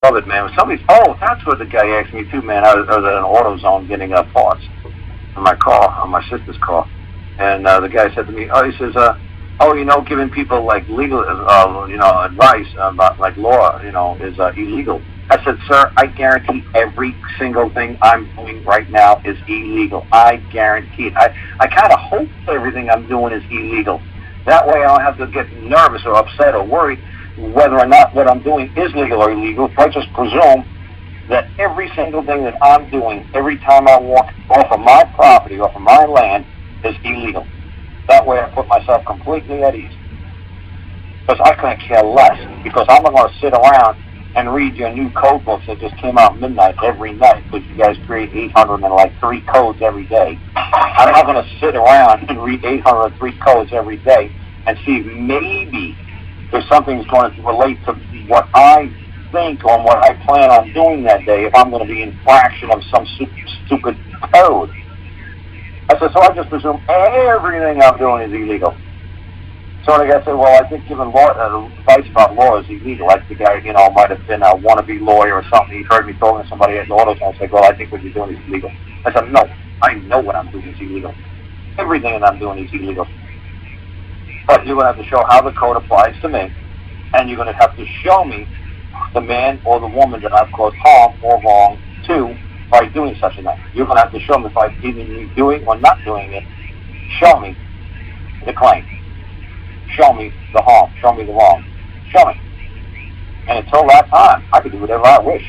Love it, man. That's what the guy asked me too, man. I was at an AutoZone getting parts on my car, on my sister's car. And the guy said to me, he says, giving people like legal, advice about like law, is illegal. I said, sir, I guarantee every single thing I'm doing right now is illegal. I guarantee it. I kind of hope everything I'm doing is illegal. That way I don't have to get nervous or upset or worried whether or not what I'm doing is legal or illegal. I just presume that every single thing that I'm doing, every time I walk off of my property, off of my land, is illegal. That way I put myself completely at ease. Because I couldn't care less. Because I'm not going to sit around and read your new code books that just came out midnight every night, because you guys create 803 codes every day. I'm not going to sit around and read 803 codes every day and see if maybe if something's going to relate to what I think or what I plan on doing that day, if I'm going to be in infraction of some stupid code. I said, so I just presume everything I'm doing is illegal. So the guy said, well, I think giving advice about law is illegal. Like the guy, might have been a wannabe lawyer or something. He heard me talking to somebody at the AutoZone and said, well, I think what you're doing is illegal. I said, no, I know what I'm doing is illegal. Everything that I'm doing is illegal. But you're going to have to show how the code applies to me, and you're going to have to show me the man or the woman that I've caused harm or wrong to by doing such a thing. You're going to have to show me by either doing or not doing it. Show me the claim. Show me the harm. Show me the wrong. Show me. And until that time, I can do whatever I wish.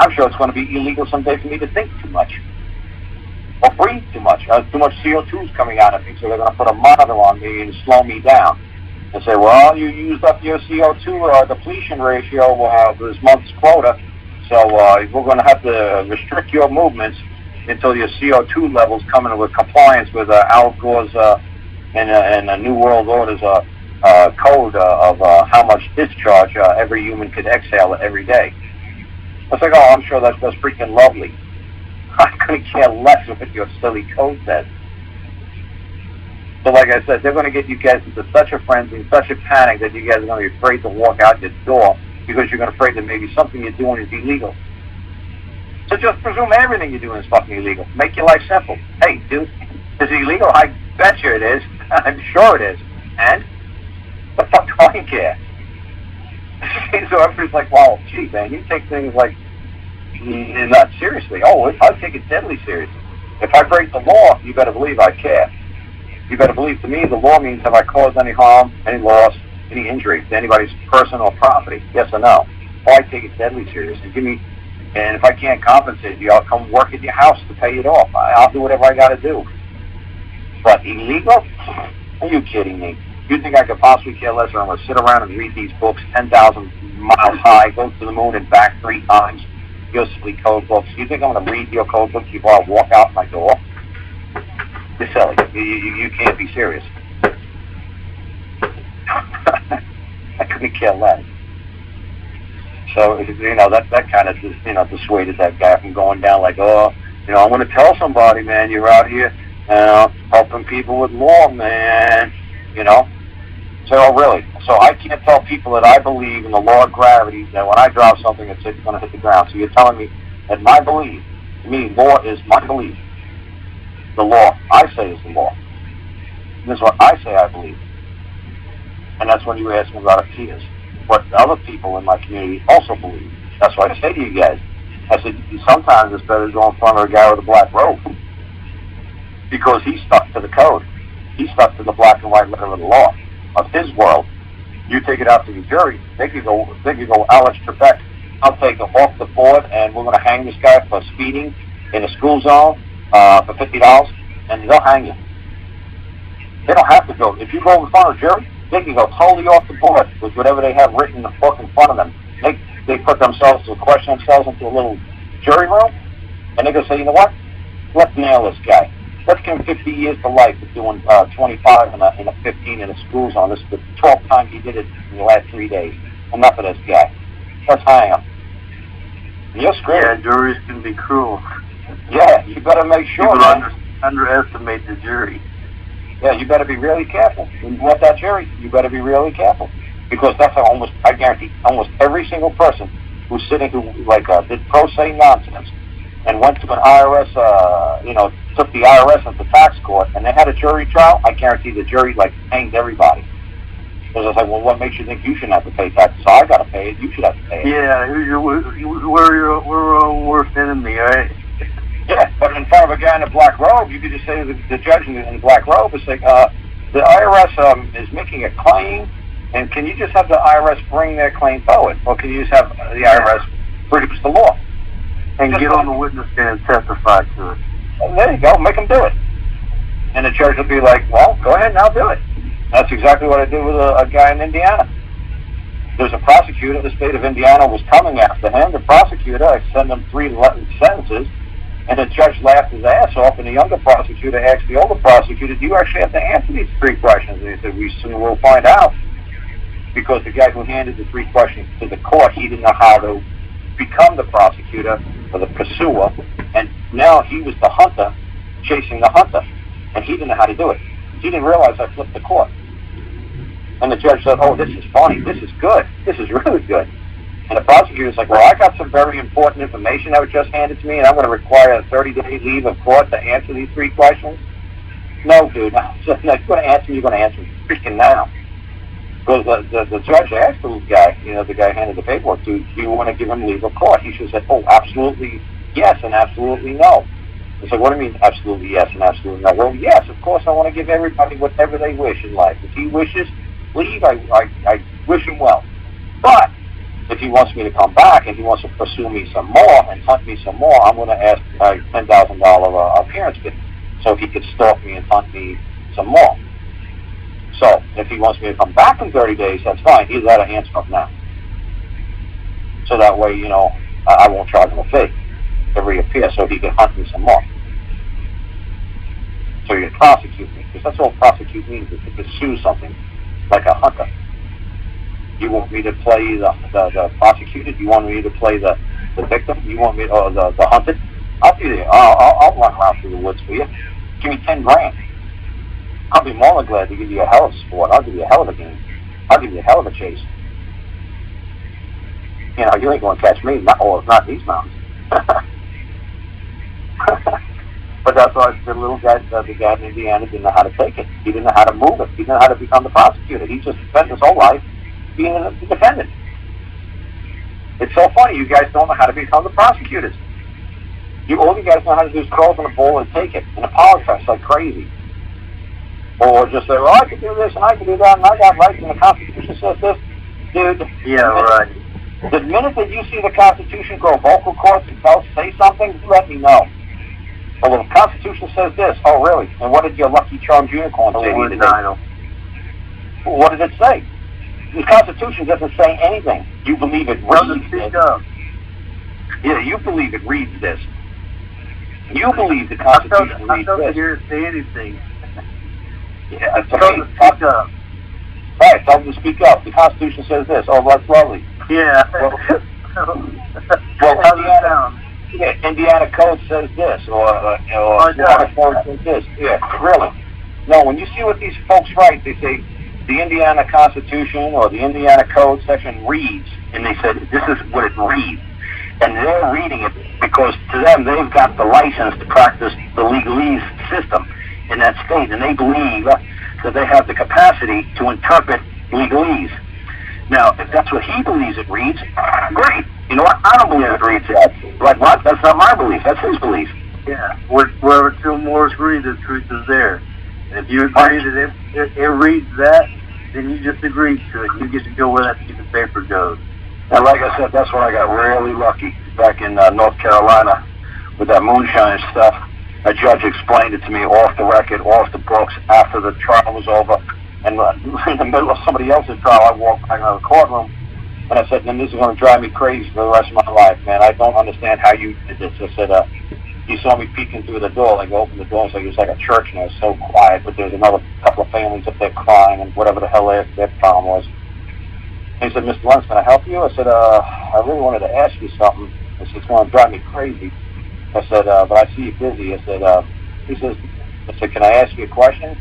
I'm sure it's going to be illegal someday for me to think too much or breathe too much. Too much CO2 is coming out of me, so they're going to put a monitor on me and slow me down and say, well, you used up your CO2 depletion ratio this month's quota, so we're going to have to restrict your movements until your CO2 levels come into compliance with Al Gore's and a New World Order's code of how much discharge every human could exhale every day. I was like, oh, I'm sure that's freaking lovely. I couldn't care less what your silly code says. So like I said, they're going to get you guys into such a frenzy, such a panic that you guys are going to be afraid to walk out your door because you're going to be afraid that maybe something you're doing is illegal. So just presume everything you're doing is fucking illegal. Make your life simple. Hey, dude, is it illegal? I bet you it is. I'm sure it is. And? The fuck do I care? So everybody's like, wow, gee, man, you take things like not seriously. Oh, I take it deadly seriously. If I break the law, you better believe I care. You better believe to me the law means have I caused any harm, any loss, any injury to anybody's person or property? Yes or no? Oh, I take it deadly seriously. And if I can't compensate you, I'll come work at your house to pay it off. I'll do whatever I got to do. But illegal? Are you kidding me? You think I could possibly care less than I'm going to sit around and read these books 10,000 miles high, go to the moon and back 3 times, your silly code books? You think I'm going to read your code books before I walk out my door? You're silly. You can't be serious. I couldn't care less. So, that kind of just, dissuaded that guy from going down like, oh, I'm going to tell somebody, man, you're out here, helping people with law, man, So, oh, really? So I can't tell people that I believe in the law of gravity, that when I drop something, it's going to hit the ground. So you're telling me that my belief, to me, law is my belief. The law I say is the law. This is what I say I believe. And that's when you ask me about appeals. What other people in my community also believe. That's why I say to you guys, I said, sometimes it's better to go in front of a guy with a black robe. Because he's stuck to the code. He's stuck to the black and white letter of the law of his world. You take it out to the jury, they could go, Alex Trebek, I'll take him off the board and we're going to hang this guy for speeding in a school zone for $50, and they'll hang you. They don't have to go. If you go in front of a jury, they can go totally off the board with whatever they have written in the book in front of them. They put themselves to question themselves into a little jury room, and they go say, you know what? Let's nail this guy. Let's give him 50 years to life for doing 25 and a 15 in a school zone. This is the 12th time he did it in the last 3 days. Enough of this guy. Let's hang him. You're screwed. Yeah, juries can be cruel. Yeah, you better make sure. People underestimate the jury. Yeah, you better be really careful. When you want that jury, you better be really careful. Because that's how I guarantee, almost every single person who's sitting, who did pro se nonsense and went to an IRS, took the IRS into tax court, and they had a jury trial, I guarantee the jury hanged everybody. Because I was like, well, what makes you think you shouldn't have to pay taxes? So I got to pay it. You should have to pay it. Yeah, we're your own worst enemy, right? Yeah, but in front of a guy in a black robe, you could just say to the judge in the black robe, it's like, the IRS is making a claim, and can you just have the IRS bring their claim forward? Or can you just have the IRS produce the law? And get on the witness stand and testify to it. And there you go, make them do it. And the judge will be like, well, go ahead and I'll do it. That's exactly what I did with a guy in Indiana. There's a prosecutor, the state of Indiana was coming after him. The prosecutor, I sent him 3 sentences, and the judge laughed his ass off, and the younger prosecutor asked the older prosecutor, do you actually have to answer these 3 questions? And he said, we soon will find out. Because the guy who handed the 3 questions to the court, he didn't know how to become the prosecutor or the pursuer, and now he was the hunter chasing the hunter, and he didn't know how to do it. He didn't realize I flipped the court. And the judge said, oh, this is funny, this is good, this is really good. And the prosecutor's like, well, I got some very important information that was just handed to me, and I'm going to require a 30-day leave of court to answer these 3 questions. No, dude, no. You're going to answer them, you're going to answer them freaking now. Because the judge asked the guy, the guy handed the paperwork, do you want to give him leave of court? He should have said, oh, absolutely yes and absolutely no. He said, what do you mean absolutely yes and absolutely no? Well, yes, of course, I want to give everybody whatever they wish in life. If he wishes leave, I wish him well. But if he wants me to come back and he wants to pursue me some more and hunt me some more, I'm going to ask a $10,000 appearance fee so he could stalk me and hunt me some more. So if he wants me to come back in 30 days, that's fine. He's got to answer up now. So that way, I won't charge him a fee every appear so he can hunt me some more. So you prosecute me, because that's all prosecute means, is to pursue something like a hunter. You want me to play the prosecuted? You want me to play the victim? You want me or the hunted? I'll be there. I'll run around through the woods for you. Give me $10,000. I'll be more than glad to give you a hell of a sport. I'll give you a hell of a game. I'll give you a hell of a chase. You ain't going to catch me, not these mountains. But that's why the little guy, the guy in Indiana, didn't know how to take it. He didn't know how to move it. He didn't know how to become the prosecutor. He just spent his whole life being a defendant. It's so funny. You guys don't know how to become the prosecutors. All you guys know how to do is crawl in a bowl and take it and apologize like crazy. Or just say, well, I can do this and I can do that and I got rights and the Constitution says this. Dude. Yeah, right. The minute that you see the Constitution go vocal cords and say something, let me know. Well, the Constitution says this. Oh, really? And what did your Lucky Charms unicorn say to you? What did it say? The Constitution doesn't say anything. You believe it reads this. Yeah, you believe it reads this. You believe the Constitution reads this. I don't hear it say anything. Yeah, it's okay. Speak up. Right, tell them to speak up. The Constitution says this. Oh, that's lovely. Yeah. Well, Indiana Code says this, or Florida Code says this. Yeah, really. No, when you see what these folks write, they say the Indiana Constitution or the Indiana Code section reads, and they said this is what it reads. And they're reading it because to them, they've got the license to practice the legalese system in that state, and they believe that they have the capacity to interpret legalese. Now, if that's what he believes it reads, great. You know what? I don't believe it reads that. Like what? That's not my belief. That's his belief. Yeah. Wherever two more agree, the truth is there. And if you agree that it reads that, then you just agree to it. You get to go where that piece of paper goes. And like I said, that's when I got really lucky back in North Carolina with that moonshine stuff. A judge explained it to me off the record, off the books, after the trial was over. And in the middle of somebody else's trial, I walked back out of the courtroom, and I said, this is going to drive me crazy for the rest of my life, man. I don't understand how you did this. I said, you saw me peeking through the door. Like, I opened the door, and it was like a church, and it was so quiet, but there was another couple of families up there crying, and whatever the hell their problem was. And he said, Mr. Lentz, can I help you? I said, I really wanted to ask you something. I said, it's going to drive me crazy. I said, but I see you busy. I said, he says, can I ask you a question?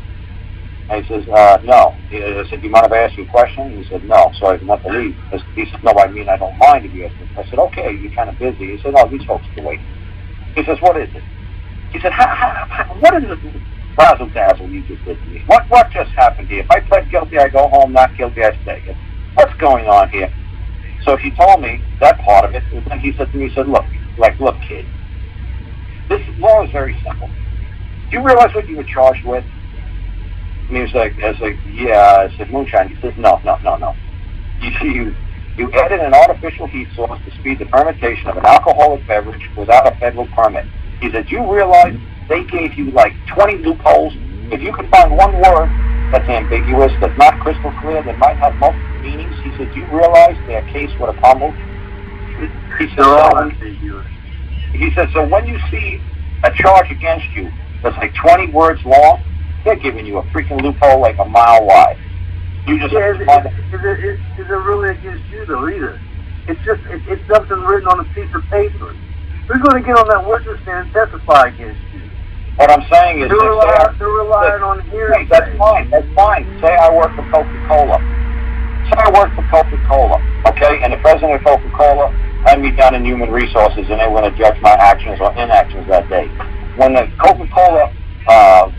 And he says, no. I said, do you mind if I ask you a question? He said, no. So I went to leave. He said, no, I mean, I don't mind if you ask me. I said, okay, you're kind of busy. He said, no, these folks can wait. He says, what is it? He said, what is it? Razzle dazzle you just did to me. What just happened here? If I pled guilty, I go home. Not guilty, I stay. What's going on here? So he told me that part of it. And then he said to me, he said, look, kid, this law is very simple. Do you realize what you were charged with? And he was like, I was like, yeah. I said, moonshine. He says, no. You added an artificial heat source to speed the fermentation of an alcoholic beverage without a federal permit. He said, you realize they gave you like 20 loopholes? If you could find one word that's ambiguous, that's not crystal clear, that might have multiple meanings, he said, do you realize their case would have humbled? He said, he said, so when you see a charge against you that's like 20 words long, they're giving you a freaking loophole like a mile wide. You just is it really against you though either? It's something written on a piece of paper. Who's going to get on that witness stand and testify against you? What I'm saying is, they're relying on hearsay. That's fine. Say I work for Coca-Cola. Okay, and the president of Coca-Cola had me down in human resources, and they were going to judge my actions or inactions that day. When the Coca-Cola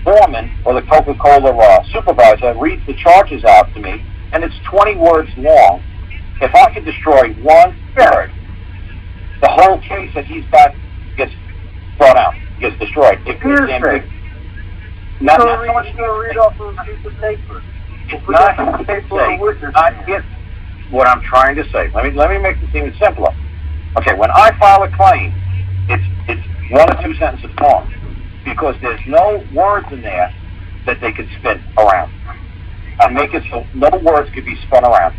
foreman or the Coca-Cola supervisor reads the charges out to me, and it's 20 words long, if I could destroy one word, the whole case that he's got gets thrown out, gets destroyed. If hearsay. Not so much to read off of a piece of paper. It's not hearsay. What I'm trying to say. Let me make this even simpler. Okay, when I file a claim, it's one or two sentences long, because there's no words in there that they could spin around. I make it so no words could be spun around.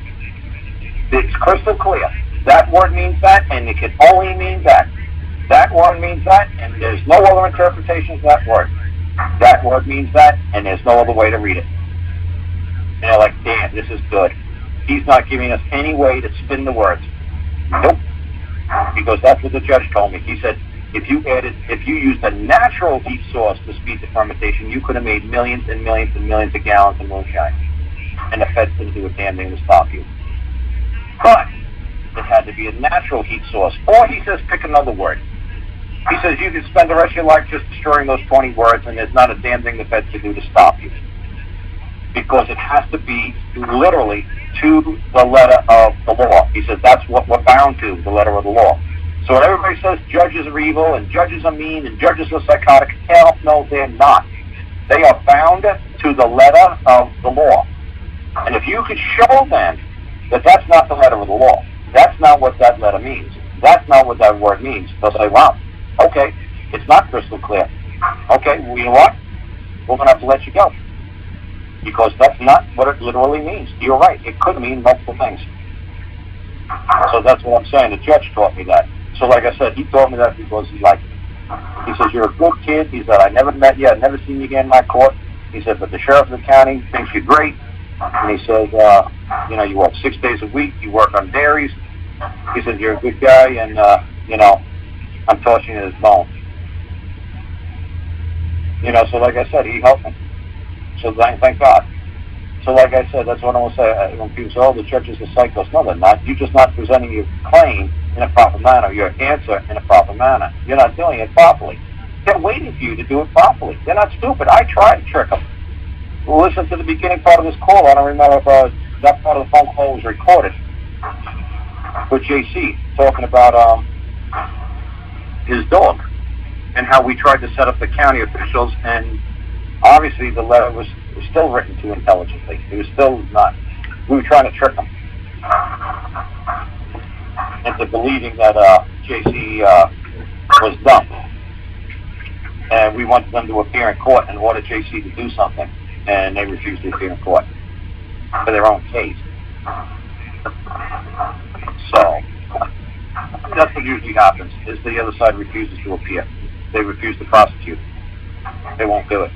It's crystal clear. That word means that, and it can only mean that. That word means that, and there's no other interpretation of that word. That word means that, and there's no other way to read it. And they're like, damn, this is good. He's not giving us any way to spin the words. Nope. Because that's what the judge told me. He said, if you used a natural heat source to speed the fermentation, you could have made millions and millions and millions of gallons of moonshine. And the feds didn't do a damn thing to stop you. But it had to be a natural heat source. Or he says, pick another word. He says, you can spend the rest of your life just destroying those 20 words, and there's not a damn thing the feds can do to stop you. Because it has to be literally to the letter of the law. He says, that's what we're bound to, the letter of the law. So when everybody says judges are evil, and judges are mean, and judges are psychotic, hell no, they're not. They are bound to the letter of the law. And if you could show them that that's not the letter of the law, that's not what that letter means, that's not what that word means, they'll say, wow, okay, it's not crystal clear. Okay, well, you know what? We're going to have to let you go. Because that's not what it literally means. You're right, it could mean multiple things. So that's what I'm saying. The judge taught me that. So like I said, he taught me that because he liked me. He says, you're a good kid. He said, I never met you. I've never seen you again in my court. He said, but the sheriff of the county thinks you're great. And he says, you work 6 days a week. You work on dairies. He says, you're a good guy, and, I'm touching his bone. So like I said, he helped me. So thank God. So like I said, that's what I want to say. When people say, oh, the judges are psychos. No, they're not. You're just not presenting your claim in a proper manner, your answer in a proper manner. You're not doing it properly. They're waiting for you to do it properly. They're not stupid. I tried to trick them. Listen to the beginning part of this call. I don't remember if that part of the phone call was recorded with JC, talking about his dog and how we tried to set up the county officials, and obviously the letter was still written too intelligently. It was still not. We were trying to trick them into believing that JC was dumb. And we wanted them to appear in court and order JC to do something, and they refused to appear in court for their own case. So that's what usually happens, is the other side refuses to appear. They refuse to prosecute. They won't do it.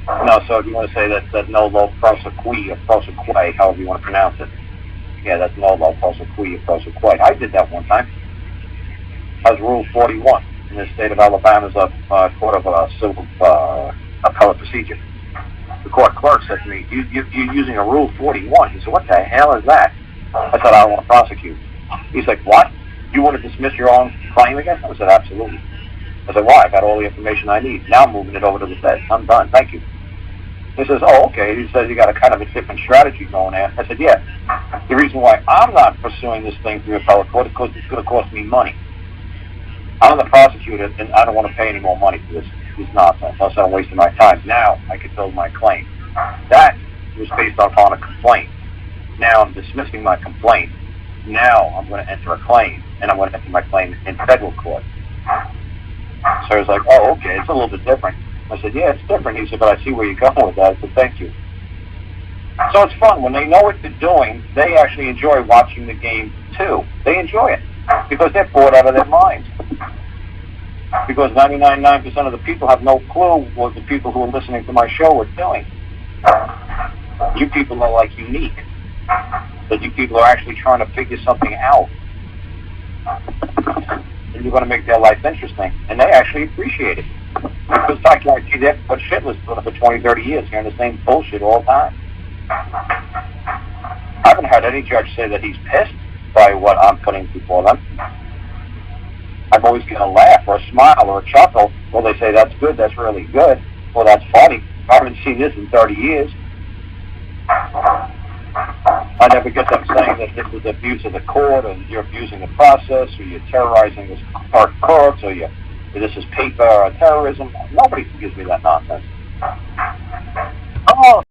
No, so if you want to say that nolo prosequi or prosequi, however you want to pronounce it, yeah, that's nolo prosequi or prosequi. I did that one time. That was Rule 41 in the state of Alabama's Court of Civil Appellate Procedure. the court clerk said to me, you're using a Rule 41. He said, what the hell is that? I said, I don't want to prosecute. He's like, what? You want to dismiss your own claim against him? I said, absolutely. I said, why? I got all the information I need. Now I'm moving it over to the Fed. I'm done. Thank you. He says, oh, okay. He says, you got a kind of a different strategy going there. I said, yeah. The reason why I'm not pursuing this thing through appellate court is because it's going to cost me money. I'm the prosecutor, and I don't want to pay any more money for this nonsense. Else I'm wasting my time. Now I can build my claim. That was based upon a complaint. Now I'm dismissing my complaint. Now I'm going to enter a claim, and I'm going to enter my claim in federal court. So I was like, oh, okay, it's a little bit different. I said, yeah, it's different. He said, but I see where you're going with that. I said, thank you. So it's fun. When they know what they're doing, they actually enjoy watching the game, too. They enjoy it because they're bored out of their minds. Because 99.9% of the people have no clue what the people who are listening to my show are doing. You people are like unique. That you people are actually trying to figure something out. And you're going to make their life interesting. And they actually appreciate it. Because I guarantee they've put shitless for 20, 30 years hearing the same bullshit all the time. I haven't heard any judge say that he's pissed by what I'm putting before them. I've always get a laugh or a smile or a chuckle. Well, they say, that's good, that's really good. Well, that's funny. I haven't seen this in 30 years. I never get them saying that this is abuse of the court, or you're abusing the process, or you're terrorizing the courts, or this is paper terrorism. Nobody gives me that nonsense.